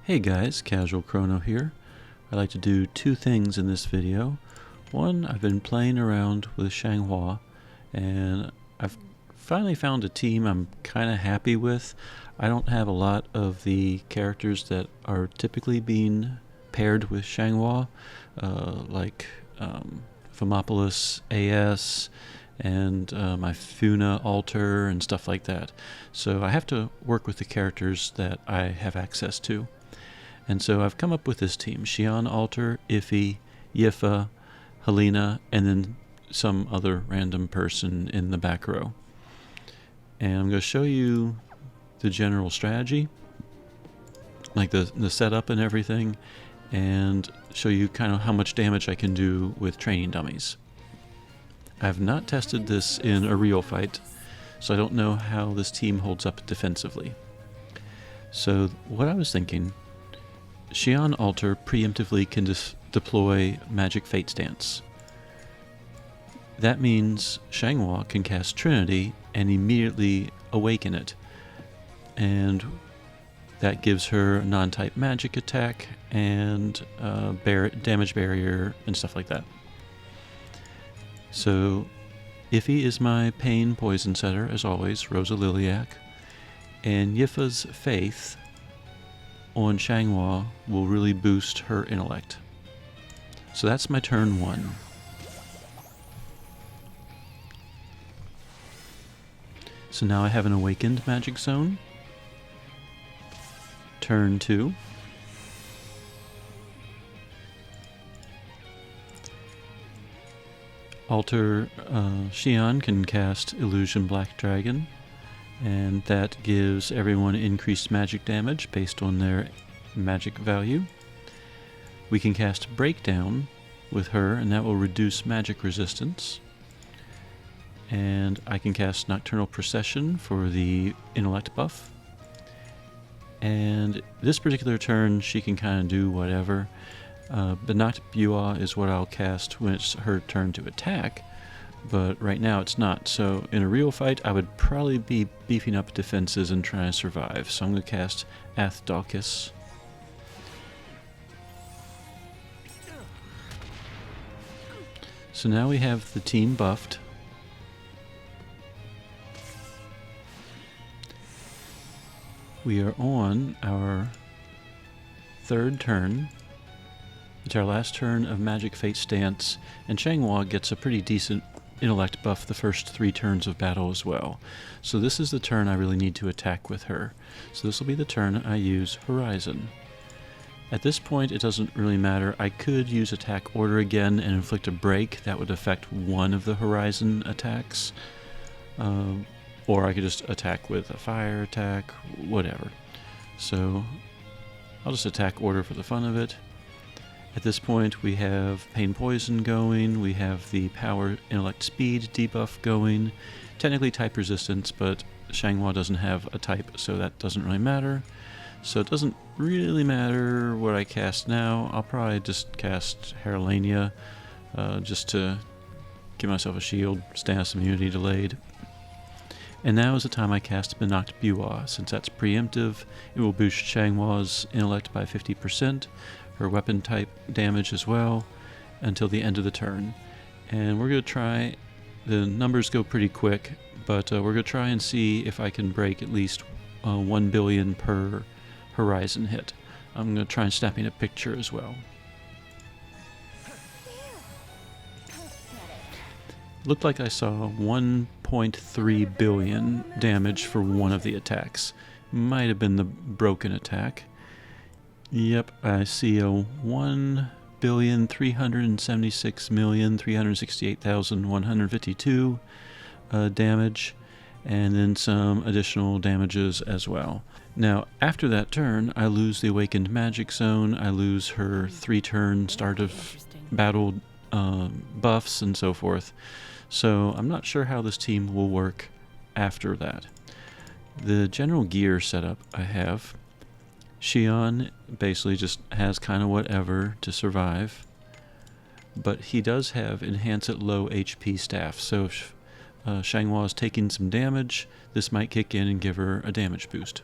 Hey guys, Casual Crono here. I'd like to do two things in this video. One, I've been playing around with Xianhua, and I've finally found a team I'm kind of happy with. I don't have a lot of the characters that are typically being paired with Xianhua, like Phomopolis AS and my Funa altar and stuff like that. So I have to work with the characters that I have access to. And so I've come up with this team: Xian altar, Iffy, Yifa, Helena, and then some other random person in the back row. And I'm going to show you the general strategy, like the setup and everything, and show you kind of how much damage I can do with training dummies. I've not tested this in a real fight, so I don't know how this team holds up defensively. So what I was thinking, Xian altar preemptively can deploy Magic Fate Stance. That means Xianhua can cast Trinity and immediately awaken it, and that gives her non-type magic attack and damage barrier and stuff like that. So Iffy is my pain poison setter, as always, Rosa Liliac, and Yifa's Faith on Xianhua will really boost her intellect. So that's my turn one. So now I have an awakened magic zone. Turn two. Alter Xian can cast Illusion Black Dragon, and that gives everyone increased magic damage based on their magic value. We can cast Breakdown with her, and that will reduce magic resistance. And I can cast Nocturnal Procession for the intellect buff. And this particular turn, she can kind of do whatever. Benoct Bua is what I'll cast when it's her turn to attack, but right now it's not. So in a real fight, I would probably be beefing up defenses and trying to survive. So I'm going to cast Athdalkis. So now we have the team buffed. We are on our third turn. It's our last turn of Magic Fate Stance, and Xianhua gets a pretty decent intellect buff the first 3 turns of battle as well. So this is the turn I really need to attack with her. So this will be the turn I use Horizon. At this point it doesn't really matter. I could use attack order again and inflict a break. That would affect one of the Horizon attacks. Or I could just attack with a fire attack, whatever. So I'll just attack order for the fun of it. At this point we have Pain Poison going, we have the Power Intellect Speed debuff going, technically type resistance, but Xianhua doesn't have a type, so that doesn't really matter. So it doesn't really matter what I cast now. I'll probably just cast Heralania, just to give myself a shield, status immunity delayed. And now is the time I cast Benoct Bua. Since that's preemptive, it will boost Xianhua's intellect by 50%. Her weapon type damage as well until the end of the turn. And we're going to try, the numbers go pretty quick, but we're going to try and see if I can break at least 1 billion per Horizon hit. I'm going to try and snap in a picture as well. Looked like I saw 1.3 billion damage for one of the attacks. Might have been the broken attack. Yep, I see a 1,376,368,152 damage, and then some additional damages as well. Now, after that turn, I lose the Awakened Magic Zone, I lose her 3-turn start of battle buffs and so forth. So I'm not sure how this team will work after that. The general gear setup I have, Xian basically just has kind of whatever to survive, but he does have Enhance at Low HP staff, so if Xianhua is taking some damage, this might kick in and give her a damage boost.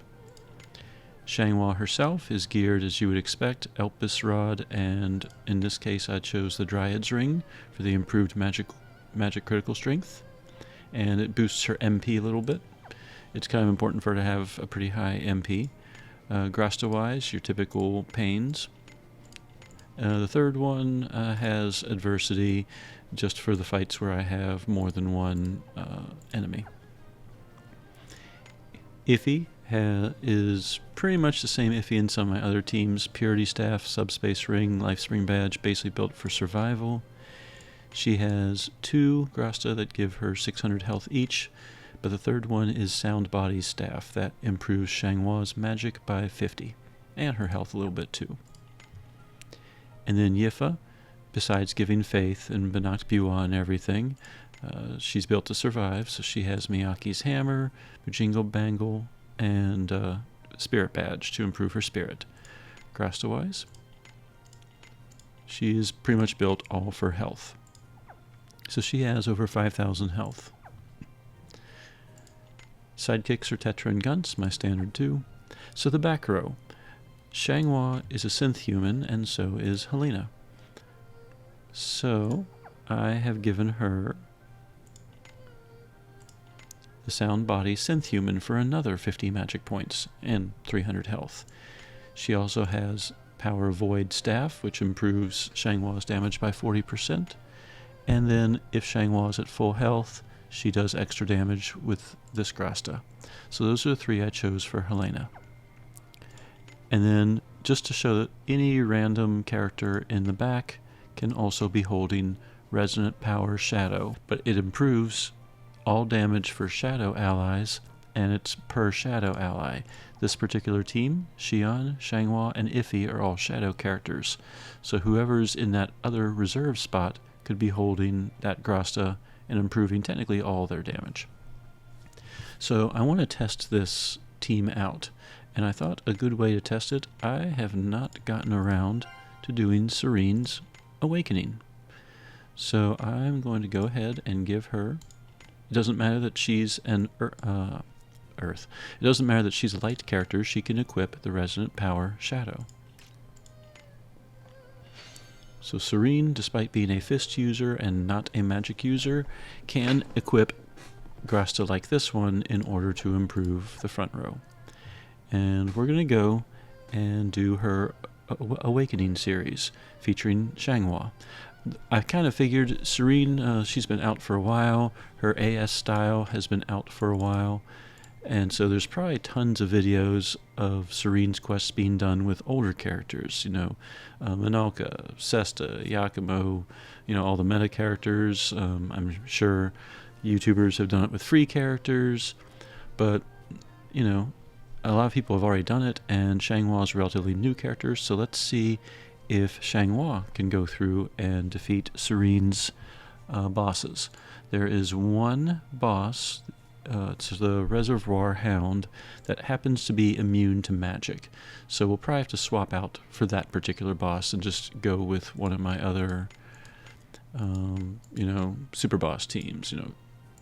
Xianhua herself is geared as you would expect, Elpis Rod, and in this case I chose the Dryad's Ring for the improved magic critical strength, and it boosts her MP a little bit. It's kind of important for her to have a pretty high MP. Grasta-wise, your typical pains. The third one has adversity, just for the fights where I have more than one enemy. Iffy is pretty much the same Iffy in some of my other teams. Purity Staff, Subspace Ring, Life Spring Badge, basically built for survival. She has 2 Grasta that give her 600 health each, but the third one is Sound Body Staff that improves Xianhua's magic by 50, and her health a little bit too. And then Yifa, besides giving faith and Banact Biwa and everything, she's built to survive, so she has Miyaki's Hammer, Mujingo Bangle, and Spirit Badge to improve her spirit. Grasta-wise, she is pretty much built all for health. So she has over 5,000 health. Sidekicks are Tetra and Gunts, my standard too. So the back row. Xianhua is a synth human, and so is Helena. So I have given her the Sound Body Synth Human for another 50 magic points and 300 health. She also has Power Void Staff, which improves Xianhua's damage by 40%. And then if Xianhua is at full health, she does extra damage with this Grasta. So those are the 3 I chose for Helena. And then just to show that any random character in the back can also be holding Resonant Power Shadow, but it improves all damage for Shadow allies, and it's per Shadow ally. This particular team, Xian, Xianhua, and Iffy are all Shadow characters, so whoever's in that other reserve spot could be holding that Grasta and improving technically all their damage. So I want to test this team out, and I thought a good way to test it, I have not gotten around to doing Cerrine's Awakening. So I'm going to go ahead and give her, it doesn't matter that she's an Earth. It doesn't matter that she's a light character, she can equip the Resonant Power Shadow. So Cerrine, despite being a fist user and not a magic user, can equip Grasta like this one in order to improve the front row. And we're going to go and do her Awakening series featuring Xianhua. I kind of figured Cerrine, she's been out for a while, her AS style has been out for a while, and so there's probably tons of videos of Cerrine's quests being done with older characters, Minalka, Sesta, Yakumo, all the meta characters. I'm sure YouTubers have done it with free characters, but, a lot of people have already done it, and Xianhua is a relatively new character, so let's see if Xianhua can go through and defeat Cerrine's bosses. There is one boss, it's the Reservoir Hound, that happens to be immune to magic. So we'll probably have to swap out for that particular boss and just go with one of my other, super boss teams,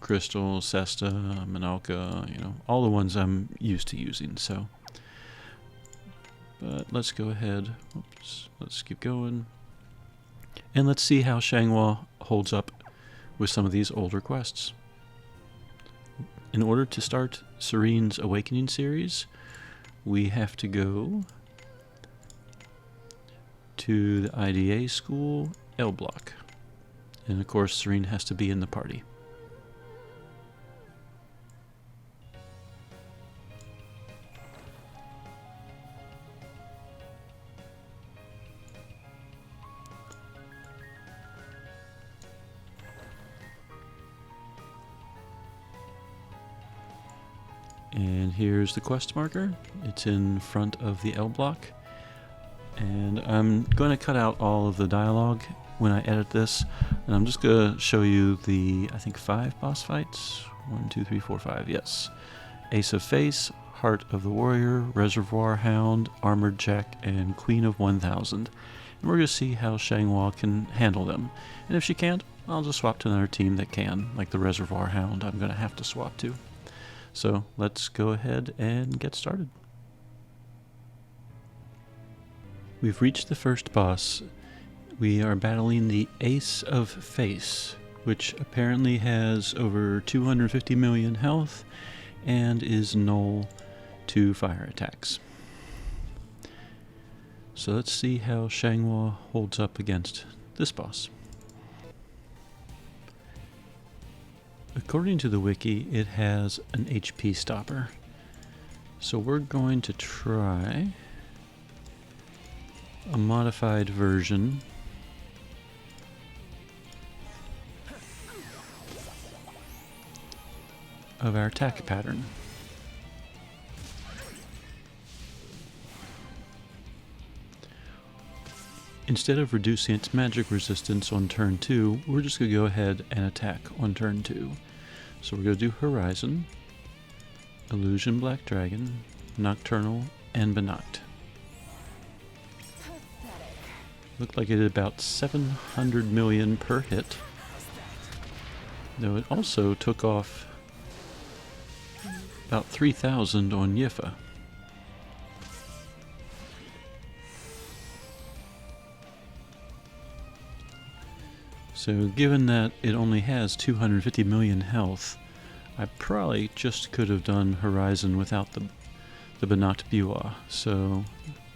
Crystal, Sesta, Minalka, all the ones I'm used to using, so. But let's go ahead, let's keep going. And let's see how Xianhua holds up with some of these older quests. In order to start Cerrine's Awakening series, we have to go to the IDA school L block. And of course, Cerrine has to be in the party. And here's the quest marker. It's in front of the L block. And I'm going to cut out all of the dialogue when I edit this. And I'm just going to show you the, I think, 5 boss fights. 1, 2, 3, 4, 5, yes. Ace of Face, Heart of the Warrior, Reservoir Hound, Armored Jack, and Queen of 1000. And we're going to see how Xianhua can handle them. And if she can't, I'll just swap to another team that can, like the Reservoir Hound I'm going to have to swap to. So let's go ahead and get started. We've reached the first boss. We are battling the Ace of Face, which apparently has over 250 million health and is null to fire attacks. So let's see how Xianhua holds up against this boss. According to the wiki, it has an HP stopper. So we're going to try a modified version of our attack pattern. Instead of reducing its magic resistance on turn 2, we're just going to go ahead and attack on turn 2. So we're going to do Horizon, Illusion Black Dragon, Nocturnal, and Benacht. Looked like it did about 700 million per hit, though it also took off about 3,000 on Yifa. So given that it only has 250 million health, I probably just could have done Horizon without the Benacht Buah. So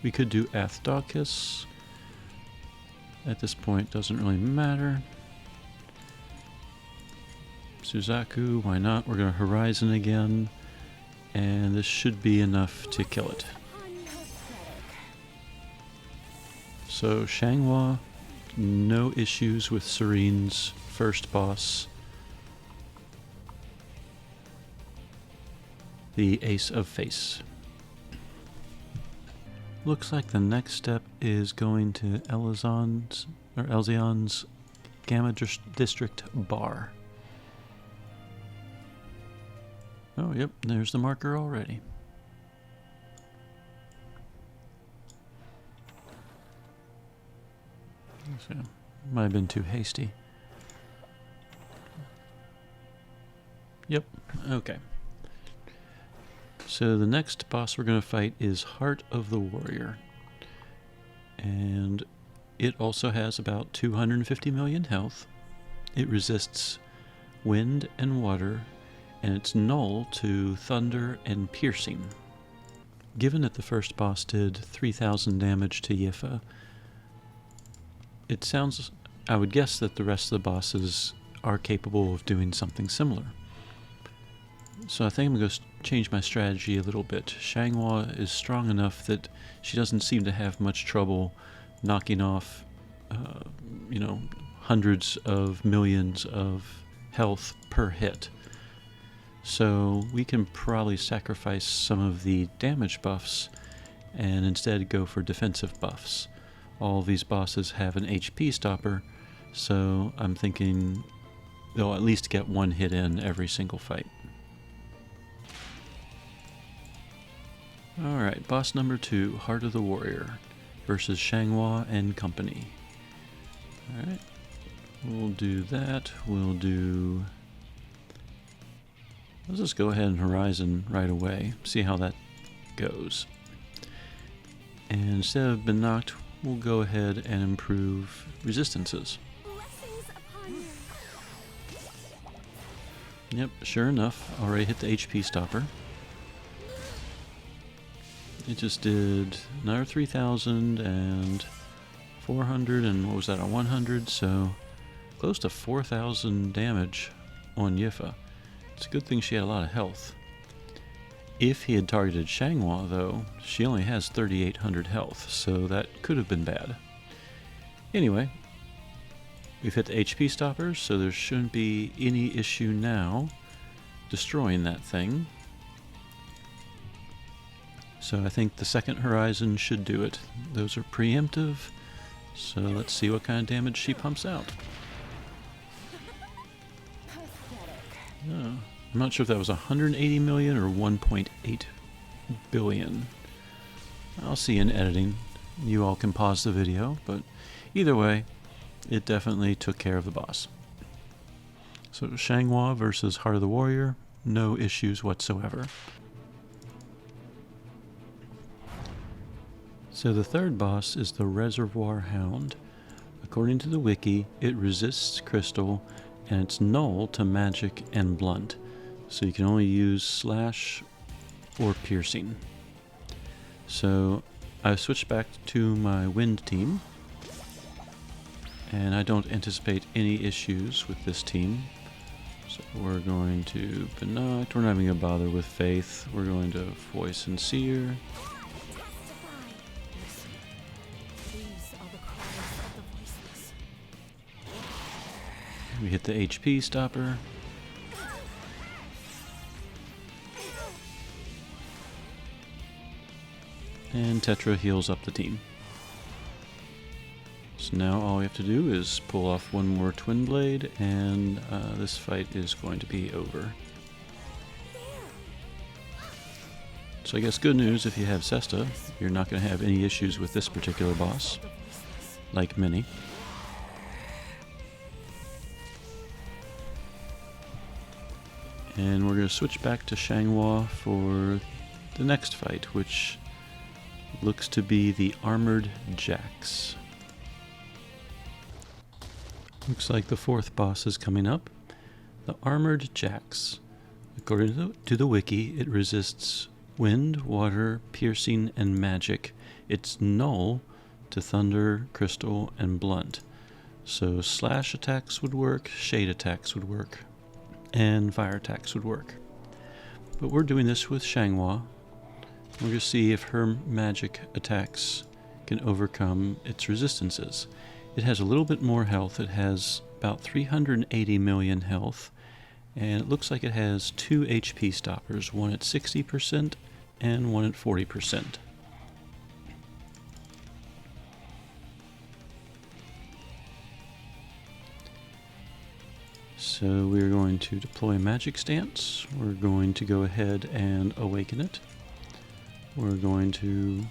we could do Athdaucus. At this point, doesn't really matter. Suzaku, why not? We're going to Horizon again, and this should be enough to kill it. So Xianhua, no issues with Cerrine's first boss, the Ace of Face. Looks like the next step is going to Elzion's Gamma District Bar. Oh, yep, there's the marker already. So, might have been too hasty. Yep, okay. So the next boss we're going to fight is Heart of the Warrior. And it also has about 250 million health. It resists wind and water, and it's null to thunder and piercing. Given that the first boss did 3,000 damage to Yifa, it sounds, I would guess that the rest of the bosses are capable of doing something similar. So I think I'm going to change my strategy a little bit. Xianhua is strong enough that she doesn't seem to have much trouble knocking off, hundreds of millions of health per hit. So we can probably sacrifice some of the damage buffs and instead go for defensive buffs. All these bosses have an HP stopper, so I'm thinking they'll at least get one hit in every single fight. Alright, boss number 2, Heart of the Warrior versus Xianhua and company. Alright, we'll do that. Let's just go ahead and Horizon right away, see how that goes. And instead of Benacht, we'll go ahead and improve resistances. Yep, sure enough, already hit the HP stopper. It just did another 3,000 and 400 and what was that, a 100, so close to 4,000 damage on Yifa. It's a good thing she had a lot of health. If he had targeted Xianhua, though, she only has 3,800 health, so that could have been bad. Anyway, we've hit the HP stoppers, so there shouldn't be any issue now destroying that thing. So I think the second Horizon should do it. Those are preemptive, so let's see what kind of damage she pumps out. Oh, I'm not sure if that was 180 million or 1.8 billion. I'll see in editing. You all can pause the video, but either way, it definitely took care of the boss. So Xianhua versus Heart of the Warrior, no issues whatsoever. So the third boss is the Reservoir Hound. According to the wiki, it resists crystal and it's null to magic and blunt. So you can only use slash or piercing. So I've switched back to my wind team, and I don't anticipate any issues with this team. So we're going to Binoct. We're not even going to bother with Faith. We're going to Voice and Seer. We hit the HP stopper. And Tetra heals up the team. So now all we have to do is pull off one more Twin Blade, and this fight is going to be over. So I guess good news, if you have Sesta, you're not going to have any issues with this particular boss, like many. And we're going to switch back to Xianhua for the next fight, which looks to be the Armored Jax. Looks like the fourth boss is coming up. The Armored Jax. According to the wiki, it resists wind, water, piercing, and magic. It's null to thunder, crystal, and blunt. So slash attacks would work, shade attacks would work, and fire attacks would work. But we're doing this with Xianhua. We're going to see if her magic attacks can overcome its resistances. It has a little bit more health. It has about 380 million health, and it looks like it has 2 HP stoppers, one at 60% and one at 40%. So we're going to deploy Magic Stance. We're going to go ahead and awaken it. We're going to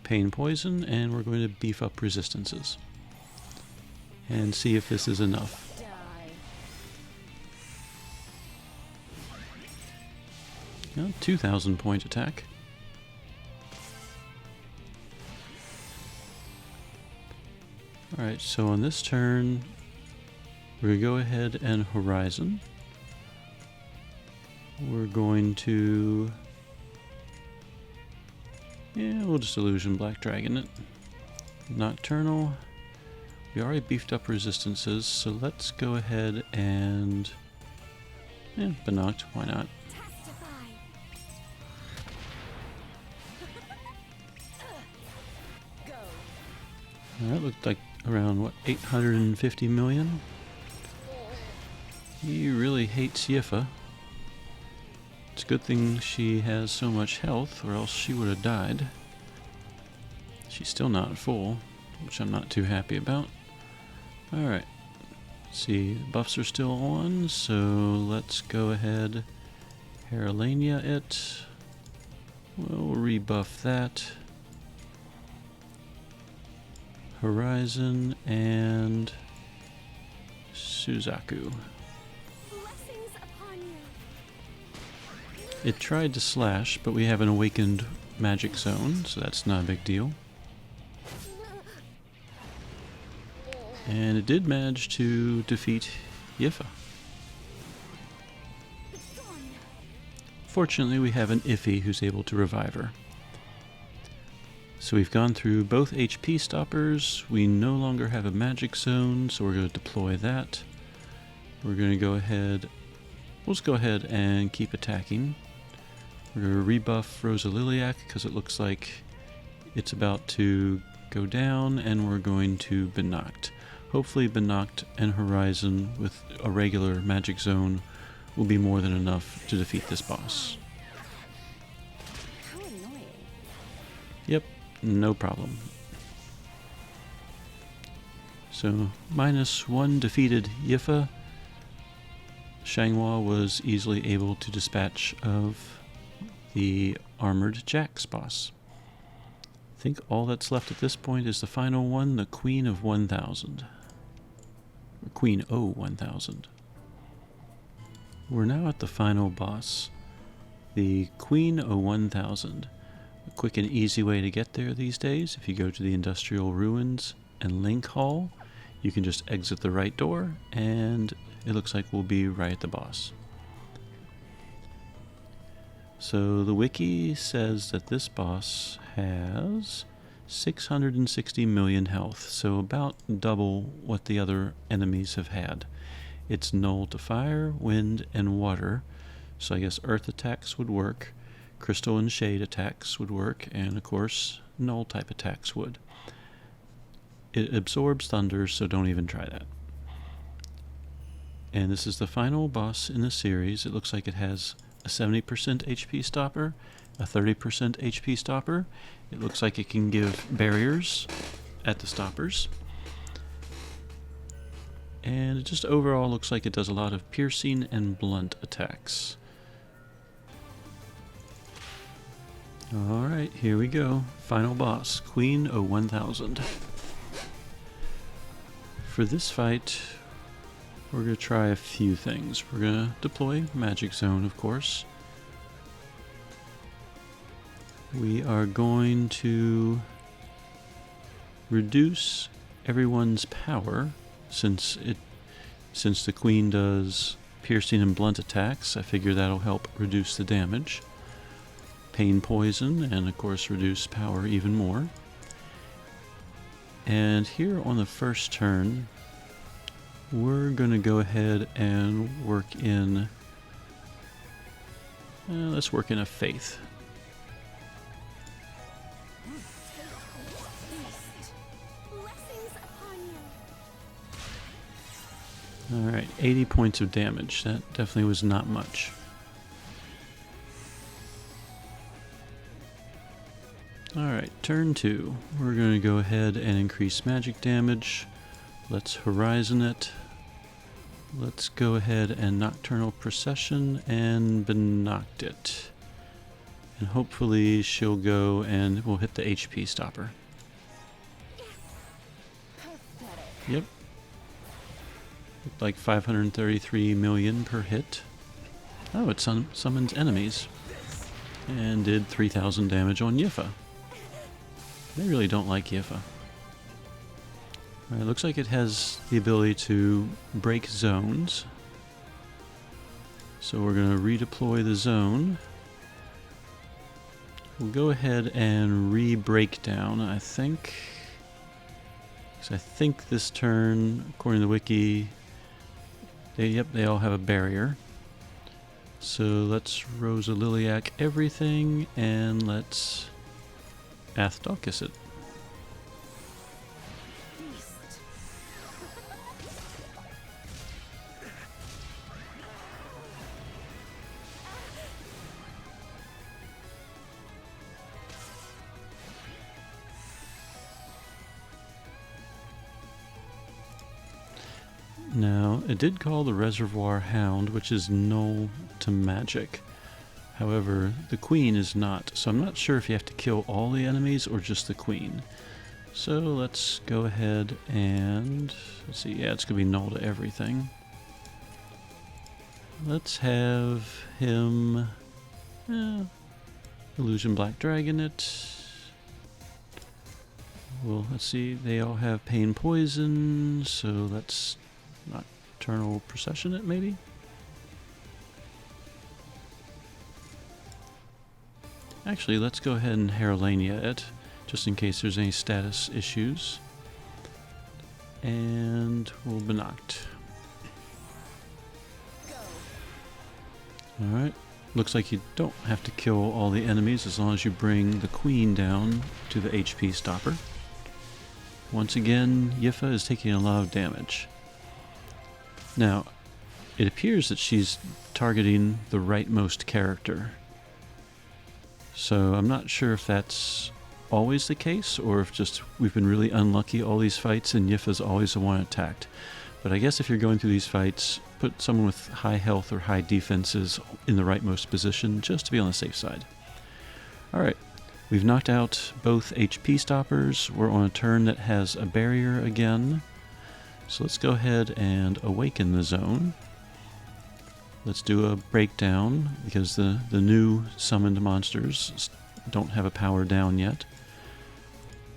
Pain Poison, and we're going to beef up resistances. And see if this is enough. Yeah, 2,000 point attack. Alright, so on this turn, we're going to go ahead and Horizon. We're going to... yeah, we'll just Illusion Black Dragon it. Nocturnal. We already beefed up resistances, so let's go ahead and... yeah, Binoct, why not? That looked like around, what, 850 million? He really hates Yifa. It's a good thing she has so much health, or else she would have died. She's still not full, which I'm not too happy about. Alright, see, the buffs are still on, so let's go ahead, Heralania it. We'll rebuff that. Horizon and Suzaku. It tried to slash, but we have an awakened magic zone, so that's not a big deal. And it did manage to defeat Yifa. Fortunately, we have an Iffy who's able to revive her. So we've gone through both HP stoppers. We no longer have a magic zone, so we're going to deploy that. We're going to go ahead... we'll just go ahead and keep attacking. We're going to rebuff Rosaliliac because it looks like it's about to go down, and we're going to Binoct. Hopefully Binoct and Horizon with a regular magic zone will be more than enough to defeat this boss. How annoying. Yep, no problem. So, -1 defeated Yifa. Xianhua was easily able to dispatch of the Armored Jax Boss. I think all that's left at this point is the final one, the Queen of 1000. Or Queen O1000. We're now at the final boss, the Queen O1000. A quick and easy way to get there these days, if you go to the Industrial Ruins and Link Hall, you can just exit the right door, and it looks like we'll be right at the boss. So the wiki says that this boss has 660 million health, so about double what the other enemies have had. It's null to fire, wind, and water, so I guess earth attacks would work, crystal and shade attacks would work, and of course null type attacks would. It absorbs thunder, so don't even try that. And this is the final boss in the series. It looks like it has a 70% HP stopper, a 30% HP stopper. It looks like it can give barriers at the stoppers. And it just overall looks like it does a lot of piercing and blunt attacks. Alright, here we go. Final boss, Queen of 1000. For this fight, we're going to try a few things. We're going to deploy Magic Zone, of course. We are going to reduce everyone's power, since the Queen does piercing and blunt attacks. I figure that'll help reduce the damage. Pain poison, and of course reduce power even more. And here on the first turn, we're going to go ahead and work in... let's work in a faith. Alright, 80 points of damage. That definitely was not much. Alright, turn 2. We're going to go ahead and increase magic damage. Let's Horizon it. Let's go ahead and Nocturnal Procession and Binoct it. And hopefully she'll go and we'll hit the HP stopper. Yep. Looked like 533 million per hit. Oh, it summons enemies. And did 3,000 damage on Yifa. They really don't like Yifa. It looks like it has the ability to break zones. So we're going to redeploy the zone. We'll go ahead and re-break down, I think. Because I think this turn, according to the wiki, they all have a barrier. So let's Rosa Liliac everything, and let's Athdalkis it. Now, it did call the Reservoir Hound, which is null to magic. However, the Queen is not, so I'm not sure if you have to kill all the enemies or just the Queen. So let's go ahead and, let's see, yeah, it's going to be null to everything. Let's have him, Illusion Black Dragon it. Well, let's see, they all have Pain Poison, so let's Nocturnal Procession it, maybe? Actually, let's go ahead and Heralania it, just in case there's any status issues. And we'll Binoct. Alright, looks like you don't have to kill all the enemies as long as you bring the Queen down to the HP stopper. Once again, Yifa is taking a lot of damage. Now, it appears that she's targeting the rightmost character. So I'm not sure if that's always the case, or if just we've been really unlucky all these fights and Yifa's always the one attacked. But I guess if you're going through these fights, put someone with high health or high defenses in the rightmost position, just to be on the safe side. Alright, we've knocked out both HP stoppers. We're on a turn that has a barrier again. So let's go ahead and awaken the zone. Let's do a breakdown, because the new summoned monsters don't have a power down yet.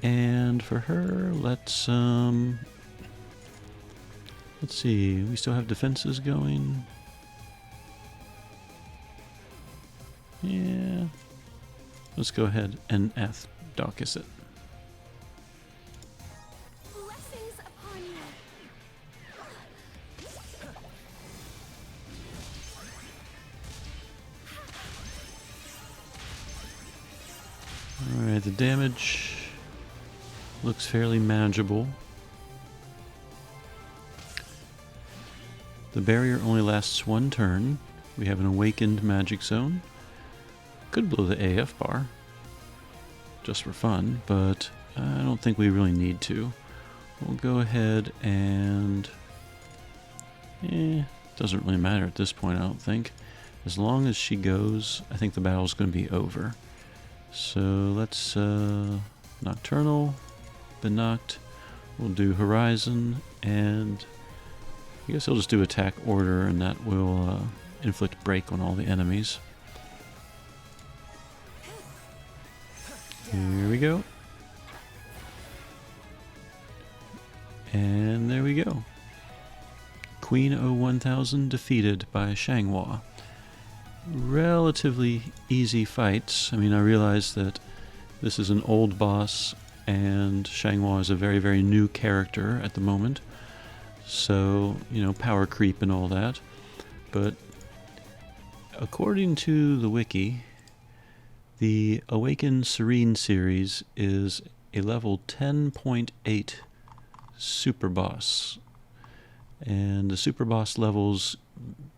And for her, let's see, we still have defenses going. Yeah. Let's go ahead and Athdarkus it. Blessings upon you. Alright, the damage looks fairly manageable. The barrier only lasts 1 turn. We have an awakened magic zone. Could blow the AF bar, just for fun, but I don't think we really need to. We'll go ahead and... doesn't really matter at this point, I don't think. As long as she goes, I think the battle's going to be over. So let's Nocturnal, been knocked. We'll do Horizon, and I guess I'll just do Attack Order, and that will inflict break on all the enemies. Here we go. And there we go. Queen 01000 defeated by Xianhua. Relatively easy fights. I mean, I realize that this is an old boss and Xianhua is a very, very new character at the moment. So, you know, power creep and all that. But according to the wiki, the Awakened Cerrine series is a level 10.8 super boss. And the super boss levels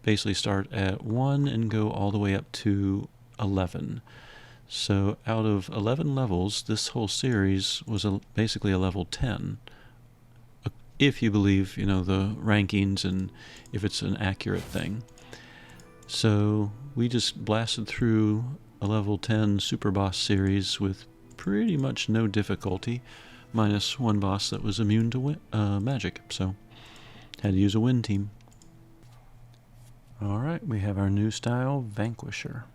basically start at 1 and go all the way up to 11. So out of 11 levels, this whole series was basically a level 10. If you believe, you know, the rankings and if it's an accurate thing. So we just blasted through a level 10 super boss series with pretty much no difficulty, minus one boss that was immune to magic, so had to use a win team. Alright, we have our new style, Vanquisher.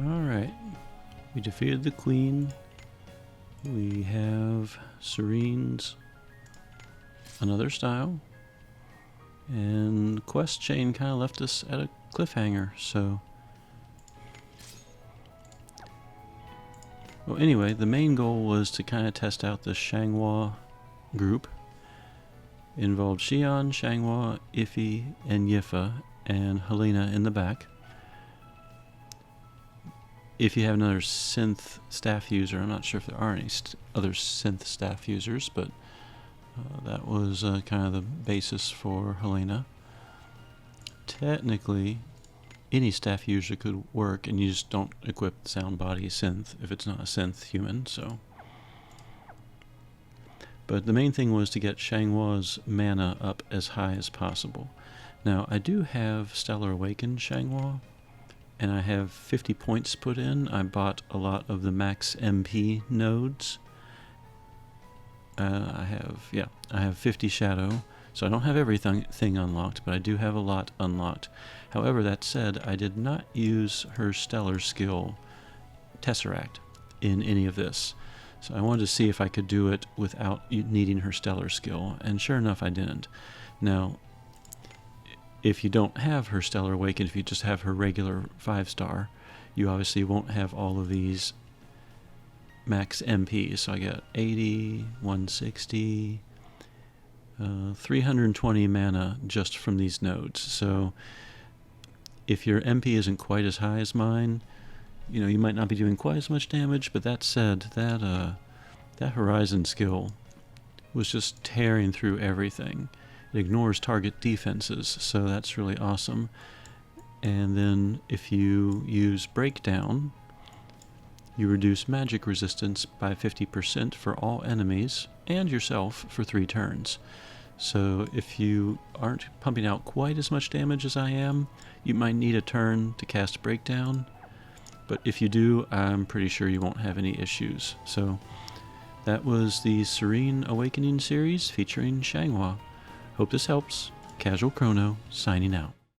Alright, we defeated the Queen. We have Cerrine's another style. And quest chain kind of left us at a cliffhanger, so... Well, anyway, the main goal was to kind of test out the Xianhua group. It involved Xian, Xianhua, Iffy, and Yifa, and Helena in the back. If you have another synth staff user, I'm not sure if there are any other synth staff users, but that was kind of the basis for Helena. Technically, any staff user could work, and you just don't equip the sound body synth if it's not a synth human, so. But the main thing was to get Xianghua's mana up as high as possible. Now, I do have Stellar Awakened Xianhua, and I have 50 points put in. I bought a lot of the max MP nodes. I have 50 Shadow, so I don't have everything unlocked, but I do have a lot unlocked. However, that said, I did not use her Stellar skill, Tesseract, in any of this. So I wanted to see if I could do it without needing her Stellar skill, and sure enough, I didn't. Now, if you don't have her Stellar Awakened, if you just have her regular 5-star, you obviously won't have all of these max MP. So I got 80, 160, 320 mana just from these nodes. So if your MP isn't quite as high as mine, you know, you might not be doing quite as much damage, but that said, that Horizon skill was just tearing through everything. It ignores target defenses, so that's really awesome. And then if you use Breakdown, you reduce magic resistance by 50% for all enemies and yourself for 3 turns. So if you aren't pumping out quite as much damage as I am, you might need a turn to cast Breakdown. But if you do, I'm pretty sure you won't have any issues. So that was the Cerrine Awakening series featuring Xianhua. Hope this helps. Casual Crono signing out.